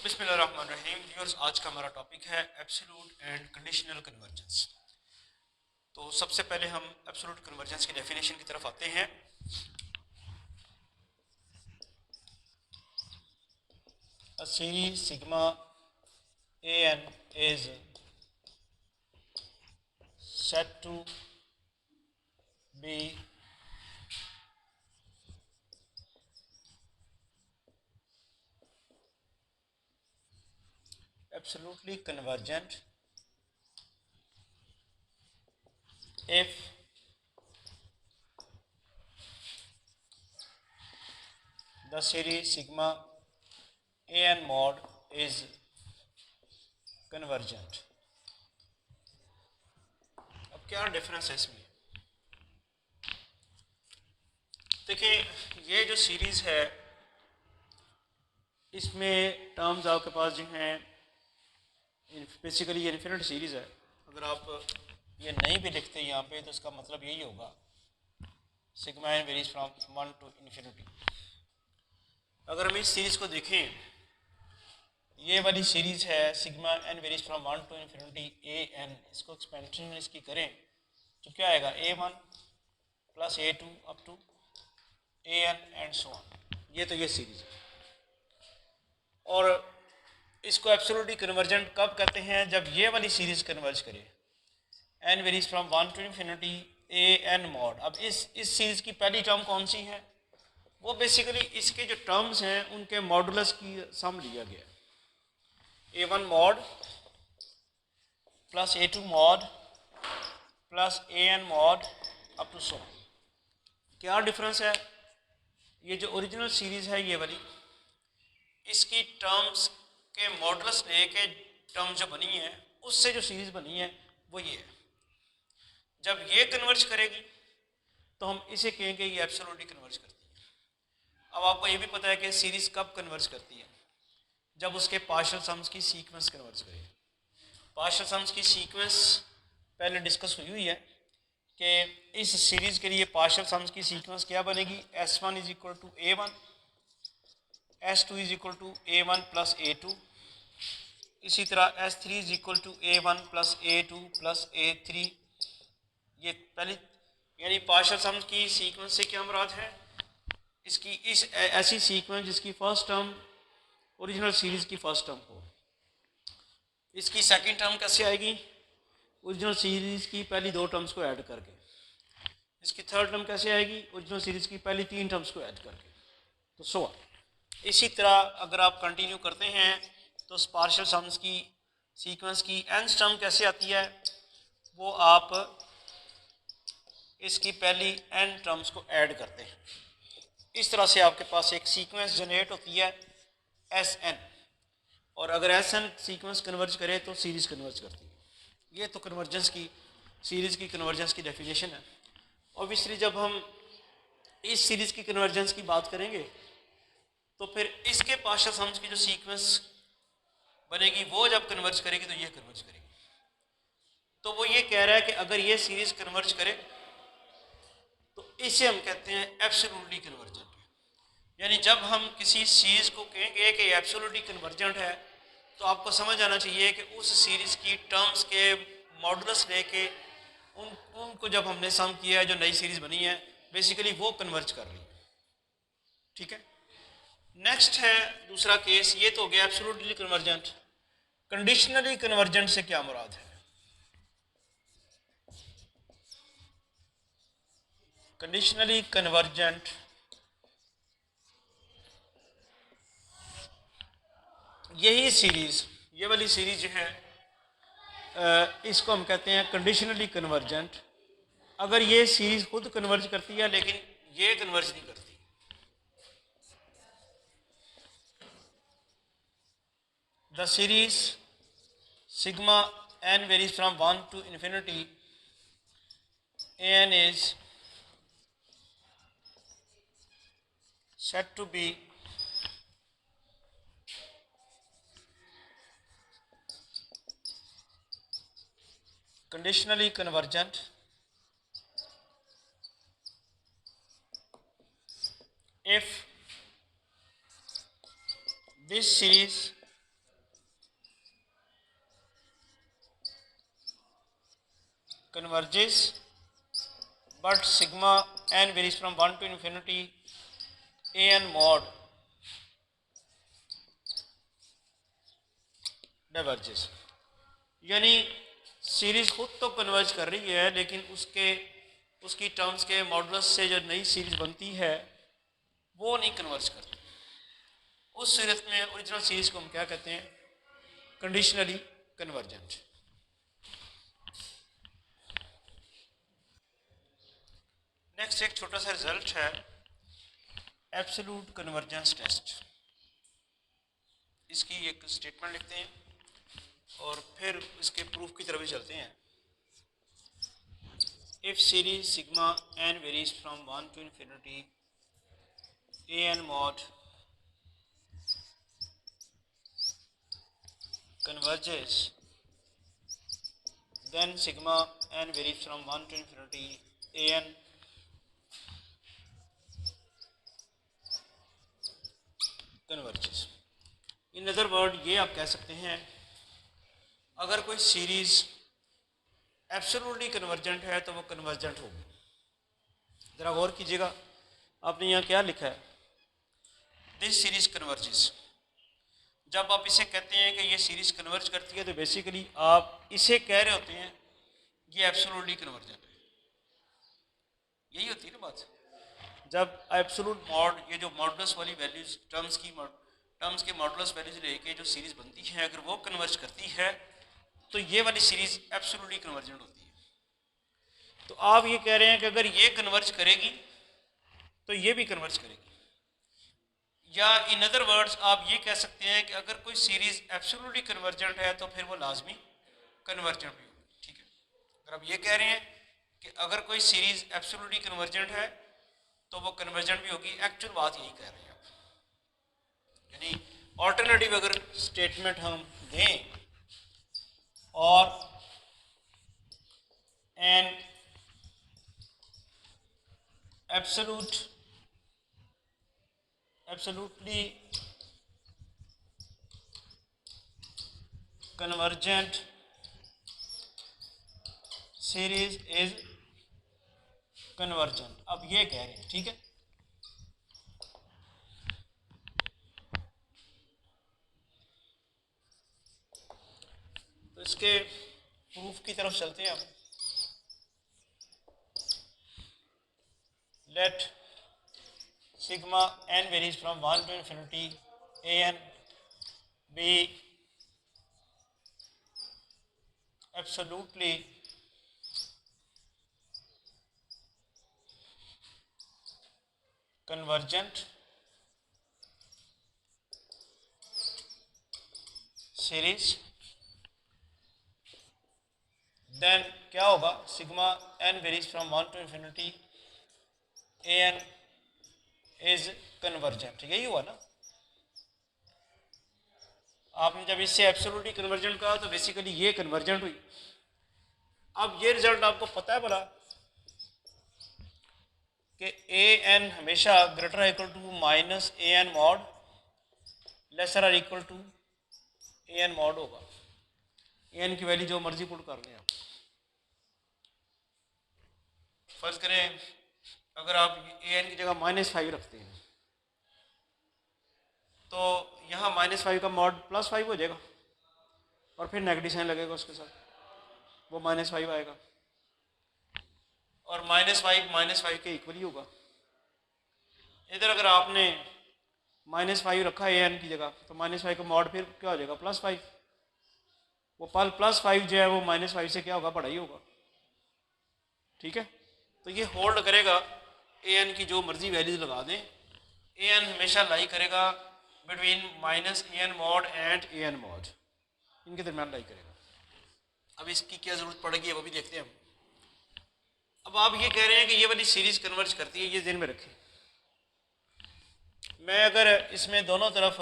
बिस्मिल्लाहिर्रहमानिर्रहीम व्यूअर्स, आज का हमारा टॉपिक है एब्सोल्यूट एंड कंडीशनल कन्वर्जेंस। तो सबसे पहले हम एब्सोल्यूट कन्वर्जेंस की डेफिनेशन की तरफ आते हैं। A series sigma an is said to be absolutely convergent if the series sigma an mod is convergent। अब क्या डिफरेंस है इसमें? देखिए, ये जो सीरीज़ है इसमें टर्म्स आपके पास जो हैं बेसिकली ये इन्फिनिट सीरीज़ है। अगर आप ये नहीं भी लिखते यहाँ पे तो इसका मतलब यही होगा sigma n varies from 1 to infinity. अगर हम इस सीरीज़ को देखें, ये वाली सीरीज़ है sigma n varies from 1 to infinity a n, इसको एक्सपेंशन इसकी करें तो क्या आएगा A1 plus A2 up to AN and so on. ये तो ये सीरीज़ है। और इसको एब्सोल्युटली कन्वर्जेंट कब कहते हैं? जब ये वाली सीरीज़ कन्वर्ज करे n varies from 1 to infinity a n mod. अब इस सीरीज़ की पहली टर्म कौन सी है? वो बेसिकली इसके जो टर्म्स हैं उनके मॉडुलस की सम लिया गया। A1 mod plus A2 mod plus AN mod up to so. क्या डिफरेंस है? ये जो ओरिजिनल सीरीज़ है ये वाली, इसकी टर्म्स के मॉडुलस लेके टर्म जो बनी है उससे जो सीरीज़ बनी है वो ये है। जब ये कन्वर्ज करेगी तो हम इसे कहेंगे ये एब्सोल्युटली कन्वर्ज करती है। अब आपको ये भी पता है कि सीरीज़ कब कन्वर्ज करती है? जब उसके पार्शियल सम्स की सीक्वेंस कन्वर्ज करे। पार्शियल सम्स की सीक्वेंस पहले डिस्कस हुई है कि इस सीरीज़ के लिए पार्शियल सम्स की सीक्वेंस क्या बनेगी? S1 is equal to A1, S2 is equal to A1 plus A2, इसी तरह S3 is equal to A1 plus A2 plus A3। ये पहली यानी पार्शियल सम्स की सीक्वेंस से क्या मुराद है? इसकी इस ऐसी सीक्वेंस जिसकी फर्स्ट टर्म ओरिजिनल सीरीज़ की फर्स्ट टर्म हो। इसकी सेकंड टर्म कैसे आएगी? ओरिजिनल सीरीज़ की पहली दो टर्म्स को ऐड करके। इसकी थर्ड टर्म कैसे आएगी? ओरिजिनल सीरीज़ की पहली तीन टर्म्स को ऐड करके। तो सो इसी तरह अगर आप कंटिन्यू करते हैं तो पार्शियल सम्स की सीक्वेंस की nth टर्म कैसे आती है? वो आप इसकी पहली n टर्म्स को ऐड करते हैं। इस तरह से आपके पास एक सीक्वेंस जनरेट होती है Sn, और अगर Sn सीक्वेंस कन्वर्ज करे तो सीरीज़ कन्वर्ज करती है। ये तो कन्वर्जेंस की सीरीज़ की कन्वर्जेंस की डेफिनेशन है। ऑब्वियसली जब हम इस सीरीज़ की कन्वर्जेंस की बात करेंगे तो फिर इसके पार्शियल सम्स की जो सीक्वेंस बनेगी वो जब कन्वर्ज करेगी तो ये कन्वर्ज करेगी। तो वो ये कह रहा है कि अगर ये सीरीज़ कन्वर्ज करे तो इसे हम कहते हैं एब्सोल्युटली कन्वर्जेंट। यानी जब हम किसी सीरीज़ को कहेंगे कि एब्सोल्युटली कन्वर्जेंट है तो आपको समझ आना चाहिए कि उस सीरीज़ की टर्म्स के मॉडुलस लेके उनको जब हमने सम किया है, जो नई सीरीज़ बनी है बेसिकली वो कन्वर्ज कर रही है। ठीक है। नेक्स्ट है दूसरा केस। ये तो हो गया एब्सोल्युटली कन्वर्जेंट। कंडीशनली कन्वर्जेंट से क्या मुराद है? कंडीशनली कन्वर्जेंट यही सीरीज़, ये वाली सीरीज़ जो है इसको हम कहते हैं कंडीशनली कन्वर्जेंट। अगर ये सीरीज़ खुद कन्वर्ज करती है लेकिन ये कन्वर्ज नहीं करती। The series sigma n varies from 1 to infinity an is said to be conditionally convergent if this series converges, but sigma n varies from 1 to infinity a n mod diverges। यानी series खुद तो converge कर रही है, लेकिन उसकी terms के modulus से जो नई सीरीज बनती है वो नहीं कन्वर्ज करती। उस सूरत में ओरिजिनल सीरीज को हम क्या कहते हैं? Conditionally convergent. नेक्स्ट एक छोटा सा रिजल्ट है एब्सोल्यूट कन्वर्जेंस टेस्ट। इसकी एक स्टेटमेंट लिखते हैं और फिर इसके प्रूफ की तरफ भी चलते हैं। If series sigma n varies from 1 to infinity a n mod converges, then sigma n varies from 1 to infinity a n converges। In other word ये आप कह सकते हैं, अगर कोई सीरीज एब्सोल्युटली कन्वर्जेंट है तो वो कन्वर्जेंट होगी। ज़रा गौर कीजिएगा, आपने यहाँ क्या लिखा है? This series converges. जब आप इसे कहते हैं कि ये सीरीज कन्वर्ज करती है तो बेसिकली आप इसे कह रहे होते हैं ये एब्सोल्युटली कन्वर्जेंट है। यही होती है ना बात। जब एब्सोल्यूट मॉड, ये जो मॉडुलस वाली वैल्यूज, टर्म्स के मॉडुलस वैल्यूज लेके जो सीरीज बनती है, अगर वो कन्वर्ज करती है तो ये वाली सीरीज एब्सोल्युटली कन्वर्जेंट होती है। तो आप ये कह रहे हैं कि अगर ये कन्वर्ज करेगी तो ये भी कन्वर्ज करेगी, या इन अदर वर्ड्स आप ये कह सकते हैं कि अगर कोई सीरीज एब्सोल्युटली कन्वर्जेंट है तो फिर वो लाजमी कन्वर्जेंट भी होगी। ठीक है, अगर आप ये कह रहे हैं कि अगर कोई सीरीज एब्सोल्युटली कन्वर्जेंट है तो वो कन्वर्जेंट भी होगी, एक्चुअल बात यही कह रहे हैं आप। यानी ऑल्टरनेटिव अगर स्टेटमेंट हम दें और N absolutely convergent series is convergent, अब ये कह रहे हैं। ठीक है, तो इसके प्रूफ की तरफ चलते हैं अब। Let sigma n varies from 1 to infinity a n be absolutely convergent series, then क्या होगा? sigma n varies from 1 to infinity a n is convergent। यही हुआ ना? आपने जब इससे एब्सोल्युटली कन्वर्जेंट कहा तो बेसिकली ये कन्वर्जेंट हुई। अब ये रिजल्ट आपको पता है बोला कि ए एन हमेशा greater equal to minus a n mod lesser or equal to a n mod होगा। ए एन की वैल्यू जो मर्जी पुट कर लें आप। फर्ज करें अगर आप ए एन की जगह -5 रखते हैं तो यहाँ -5 का मॉड +5 हो जाएगा और फिर नेगेटिव साइन लगेगा उसके साथ, वो -5 आएगा और -5 के इक्वल ही होगा। इधर अगर आपने -5 रखा ए एन की जगह तो -5 का मॉड फिर क्या हो जाएगा? +5। वो +5 जो है वो -5 से क्या होगा? बड़ा ही होगा। ठीक है, तो ये होल्ड करेगा। ए एन की जो मर्जी वैल्यूज लगा दें, ए एन हमेशा लाई करेगा between -a n mod and a n mod, इनके दरमियान लाई करेगा। अब इसकी क्या ज़रूरत पड़ेगी वो भी देखते हैं हम। अब आप ये कह रहे हैं कि ये वाली सीरीज कन्वर्ज करती है, ये ध्यान में रखें। मैं अगर इसमें दोनों तरफ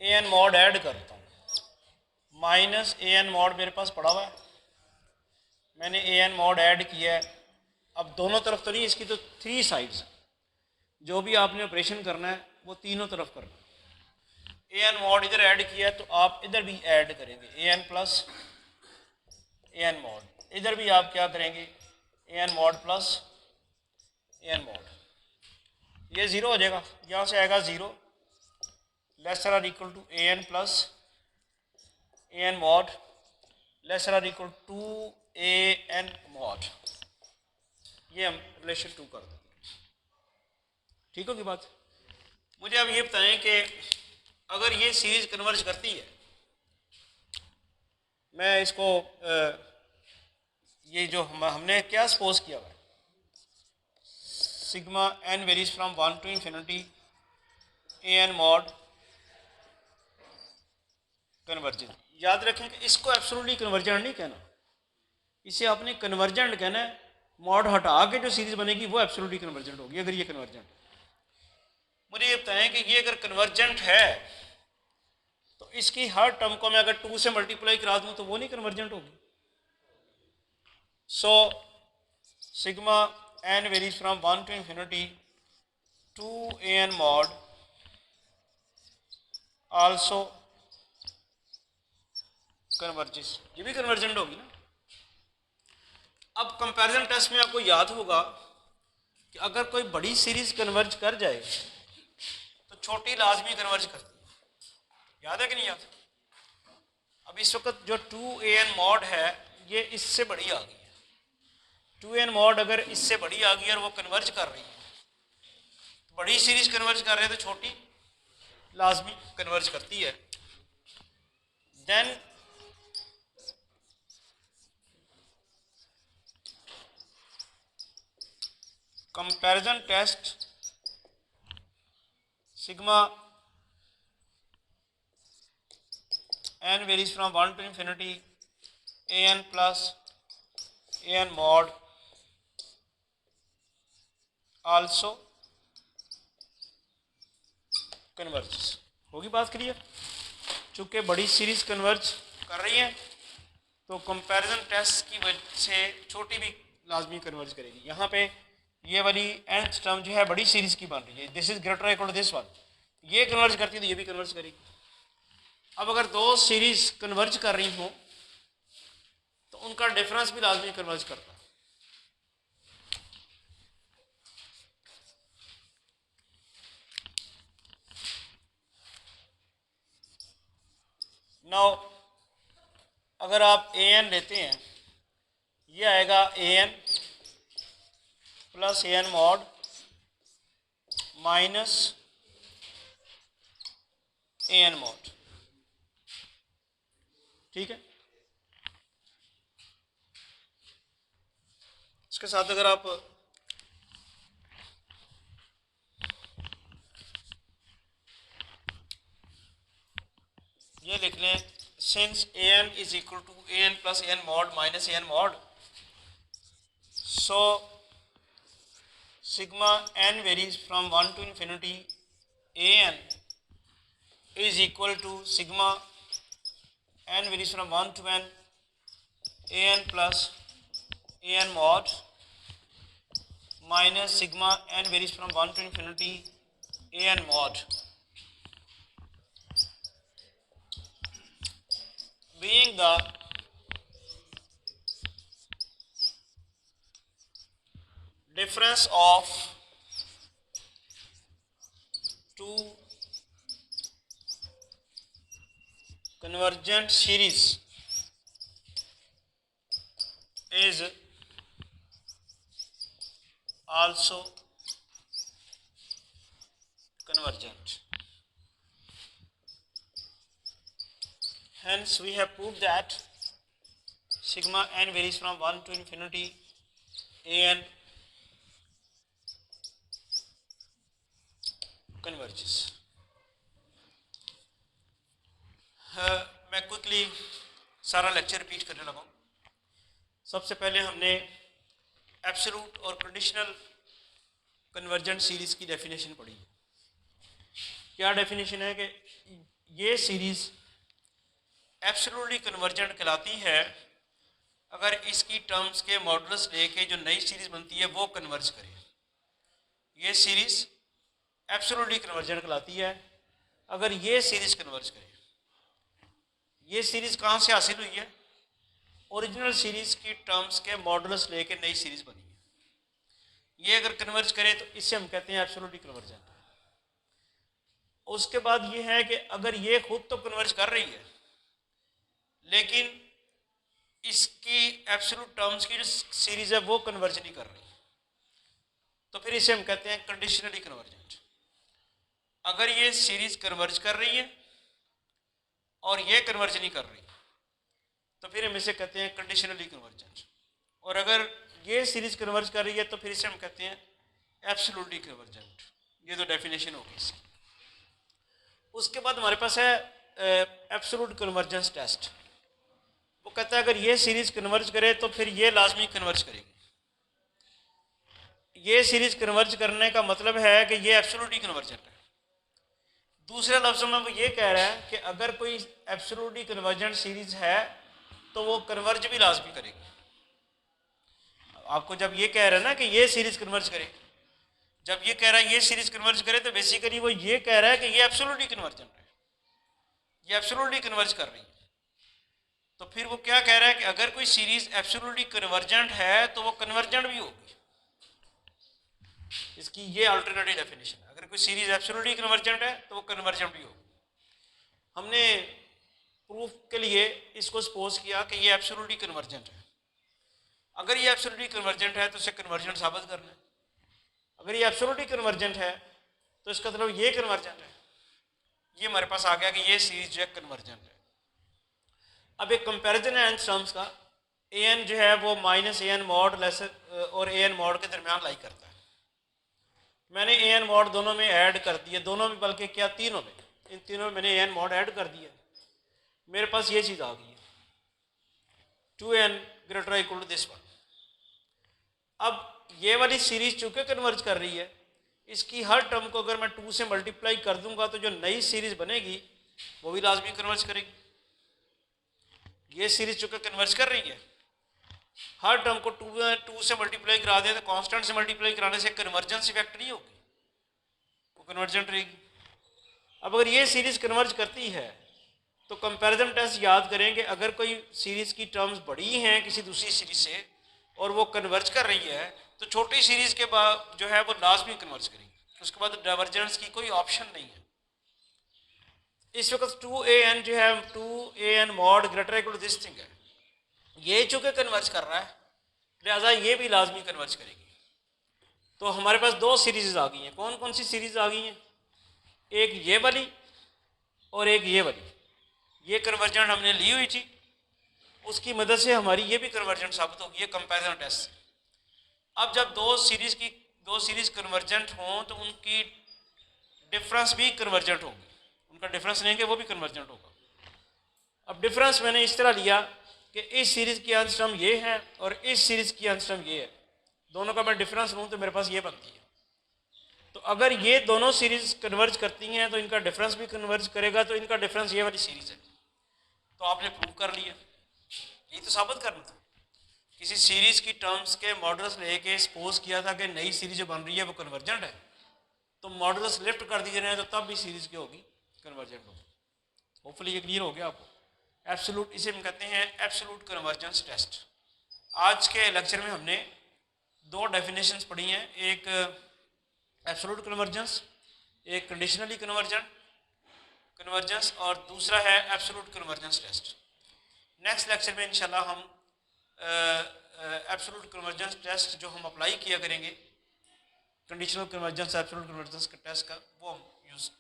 ए एन मॉड ऐड करता हूँ, -ए एन मॉड मेरे पास पड़ा हुआ है, मैंने ए एन मॉड ऐड किया है। अब दोनों तरफ तो नहीं, इसकी तो 3 साइड्स, जो भी आपने ऑपरेशन करना है वो तीनों तरफ करना है। ए एन मॉड इधर ऐड किया है तो आप इधर भी ऐड करेंगे a n plus a n mod. इधर भी आप क्या करेंगे, a n mod plus a n mod, ये ज़ीरो हो जाएगा, यहाँ से आएगा zero, lesser or equal to a n plus a n mod lesser or equal to a n mod, ये हम रिलेशन टू कर देंगे। ठीक होगी बात। मुझे अब ये बताएं कि अगर ये सीरीज कन्वर्ज करती है, मैं इसको ये जो हमने क्या सपोज किया हुआ है, sigma n varies from 1 to infinity a n mod convergent. याद रखें कि इसको एब्सोल्युटली कन्वर्जेंट नहीं कहना, इसे आपने कन्वर्जेंट कहना है। मॉड हटा के जो सीरीज बनेगी वो एब्सोल्युटली कन्वर्जेंट होगी अगर ये कन्वर्जेंट है। मुझे ये बताएं कि ये अगर कन्वर्जेंट है तो इसकी हर टर्म को मैं अगर 2 से मल्टीप्लाई करा दूं तो वो नहीं कन्वर्जेंट होगी। So sigma n varies from 1 to infinity two a n mod also converges, ये भी कन्वर्जेंट होगी ना। अब कंपैरिजन टेस्ट में आपको याद होगा कि अगर कोई बड़ी सीरीज कन्वर्ज कर जाए तो छोटी लाजमी कन्वर्ज करती है, याद है कि नहीं याद। अब इस वक्त जो 2an मॉड है ये इससे बड़ी आ गई है, 2n मॉड अगर इससे बड़ी आ गई और वो कन्वर्ज कर रही है, बड़ी सीरीज कन्वर्ज कर रहे हैं तो छोटी लाजमी कन्वर्ज करती है। Then comparison test sigma n varies from 1 to infinity an plus an mod also converges। होगी बात क्लियर। चूंकि बड़ी सीरीज कन्वर्ज कर रही है तो कंपैरिजन टेस्ट की वजह से छोटी भी लाजमी कन्वर्ज करेगी। यहाँ पे ये वाली nth टर्म जो है बड़ी सीरीज की बन रही है, this is greater equal to this one, ये कन्वर्ज करती है तो ये भी कन्वर्ज करेगी। अब अगर दो सीरीज कन्वर्ज कर रही हो तो उनका डिफरेंस भी लाजमी कन्वर्ज करता है। नाउ अगर आप ए एन लेते हैं, ये आएगा a n plus a n mod minus a n mod, ठीक है। इसके साथ अगर आप ये लिख लें, since a n is equal to a n plus a n mod minus a n mod, so sigma n varies from 1 to infinity a n is equal to sigma n varies from 1 to n an plus an mod minus sigma n varies from 1 to infinity an mod, being the difference of two convergent series is also convergent. Hence we have proved that sigma n varies from 1 to infinity an converges. मैं quickly सारा lecture repeat करने लगा। सबसे पहले हमने absolute और conditional convergent series की definition पढ़ी। क्या डेफिनेशन है कि ये सीरीज़ एब्सोल्युटली कन्वर्जेंट कहलाती है अगर इसकी टर्म्स के मॉडुलस लेके जो नई सीरीज़ बनती है वो कन्वर्ज करे। ये सीरीज़ एब्सोल्युटली कन्वर्जेंट कहलाती है अगर ये सीरीज़ कन्वर्ज करे। ये सीरीज़ कहाँ से हासिल हुई है? ओरिजिनल सीरीज़ की टर्म्स के मॉडुलस लेके नई सीरीज़ बनी है। ये अगर कन्वर्ज करे तो इससे हम कहते हैं एब्सोल्यूटली कन्वर्जेंट। उसके बाद ये है कि अगर ये खुद तो कन्वर्ज कर रही है लेकिन इसकी एब्सोल्यूट टर्म्स की जो सीरीज़ है वो कन्वर्ज नहीं कर रही, तो फिर इसे हम कहते हैं कंडीशनली कन्वर्जेंट। अगर ये सीरीज़ कन्वर्ज कर रही है और ये कन्वर्ज नहीं कर रही तो फिर हम इसे कहते हैं कंडीशनली कन्वर्जेंट। और अगर ये सीरीज़ कन्वर्ज कर रही है तो फिर इसे हम कहते हैं एब्सोल्युटली कन्वर्जेंट। ये तो डेफिनेशन होगी इसकी। उसके बाद हमारे पास है एब्सोल्यूट कन्वर्जेंस टेस्ट। वो कहता है अगर ये सीरीज़ कन्वर्ज करे तो फिर ये लाजमी कन्वर्ज करेगी। ये सीरीज़ कन्वर्ज करने का मतलब है कि ये एब्सोल्युटली कन्वर्जेंट है। दूसरे लफ्ज़ों में वो ये कह रहा है कि अगर कोई एब्सोल्युटली कन्वर्जेंट सीरीज़ है तो वो कन्वर्ज भी लाजमी करेगी। आपको जब ये कह रहा है ना कि ये सीरीज़ कन्वर्ज करे, जब ये कह रहा है ये सीरीज़ कन्वर्ज करे तो बेसिकली वो ये कह रहा है कि ये एब्सोल्युटली कन्वर्जेंट है, ये एब्सोल्युटली कन्वर्ज कर रही है। तो फिर वो क्या कह रहा है कि अगर कोई सीरीज़ एब्सोल्युटली कन्वर्जेंट है तो वो कन्वर्जेंट भी होगी। इसकी ये अल्टरनेटिव डेफिनेशन है। अगर कोई सीरीज़ एब्सोल्युटली कन्वर्जेंट है तो वो कन्वर्जेंट भी होगी। हमने प्रूफ के लिए इसको सपोज किया कि ये एब्सोल्युटली कन्वर्जेंट है। अगर ये एब्सोल्युटली कन्वर्जेंट है तो इसे कन्वर्जेंट साबित करना है। अगर ये एब्सोल्युटली कन्वर्जेंट है तो इसका मतलब ये कन्वर्जेंट है। ये हमारे पास आ गया कि ये सीरीज जो है कन्वर्जेंट है। अब एक कंपैरिजन है एन टर्म्स का। ए एन जो है वो minus a n mod laser और ए एन मॉड के दरमियान लाई करता है। मैंने ए एन मॉड दोनों में ऐड कर दिया, दोनों में बल्कि क्या तीनों में, इन तीनों में मैंने ए एन मॉड ऐड कर दिया। मेरे पास ये चीज़ आ गई है 2n greater equal to this one. अब ये वाली सीरीज चूंकि कन्वर्ज कर रही है, इसकी हर टर्म को अगर मैं 2 से मल्टीप्लाई कर दूंगा तो जो नई सीरीज बनेगी वो भी लाजमी कन्वर्ज करेगी। ये सीरीज चूंकि कन्वर्ज कर रही है, हर टर्म को 2 से मल्टीप्लाई करा दें तो कांस्टेंट से मल्टीप्लाई कराने से कन्वर्जेंस इफेक्ट नहीं होगी, वो कन्वर्जेंट रहेगी। अब अगर ये सीरीज कन्वर्ज करती है तो कंपैरिजन टेस्ट याद करें कि अगर कोई सीरीज की टर्म्स बड़ी हैं किसी दूसरी सीरीज से और वो कन्वर्ज कर रही है तो छोटी सीरीज के बाद जो है वो लाजमी कन्वर्ज करेगी, उसके बाद डाइवर्जेंस की कोई ऑप्शन नहीं है। इस वक्त 2an जो है 2an mod greater equal to this thing है, ये चूंकि कन्वर्ज कर रहा है लिहाजा ये भी लाजमी कन्वर्ज करेगी। तो हमारे पास दो सीरीज आ गई हैं। कौन कौन सी सीरीज आ गई हैं? एक ये वाली और एक ये वाली। ये कन्वर्जेंट हमने ली हुई थी, उसकी मदद से हमारी ये भी कन्वर्जेंट साबित होगी, ये कंपैरिजन टेस्ट से। अब जब दो सीरीज कन्वर्जेंट हों तो उनकी डिफरेंस भी कन्वर्जेंट होगी, उनका डिफरेंस लेंगे वो भी कन्वर्जेंट होगा। अब डिफरेंस मैंने इस तरह लिया कि इस सीरीज की आंसर टर्म ये है और इस सीरीज की आंसर टर्म ये है, दोनों का मैं डिफरेंस लूँ तो मेरे पास ये बनती है। तो अगर ये दोनों सीरीज कन्वर्ज करती हैं तो इनका डिफरेंस भी कन्वर्ज करेगा, तो इनका डिफरेंस ये वाली सीरीज है। तो आपने प्रूव कर लिया, यही तो साबित करना था। किसी सीरीज की टर्म्स के मॉडल्स लेके सपोज किया था कि नई सीरीज जो बन रही है वो कन्वर्जेंट है, तो मॉडल्स लिफ्ट कर दिए रहे तो तब भी सीरीज क्या होगी? कन्वर्जेंट होगी। होपफुली ये क्लियर हो गया आपको। एब्सोल्यूट, इसे हम कहते हैं एब्सोल्यूट कन्वर्जेंस टेस्ट। आज के लेक्चर में हमने दो डेफिनेशंस पढ़ी हैं, एक एब्सोल्यूट कन्वर्जेंस, एक कंडीशनली कन्वर्जेंस और दूसरा है absolute convergence test. Next lecture में इंशाल्लाह हम एब्सोल्यूट कन्वर्जेंस टेस्ट जो हम अप्लाई किया करेंगे कंडीशनल कन्वर्जेंस एब्सोल्यूट कन्वर्जेंस का टेस्ट का, वो हम यूज़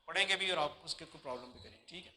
पढ़ेंगे भी और आप उसके कोई प्रॉब्लम भी करेंगे। ठीक है।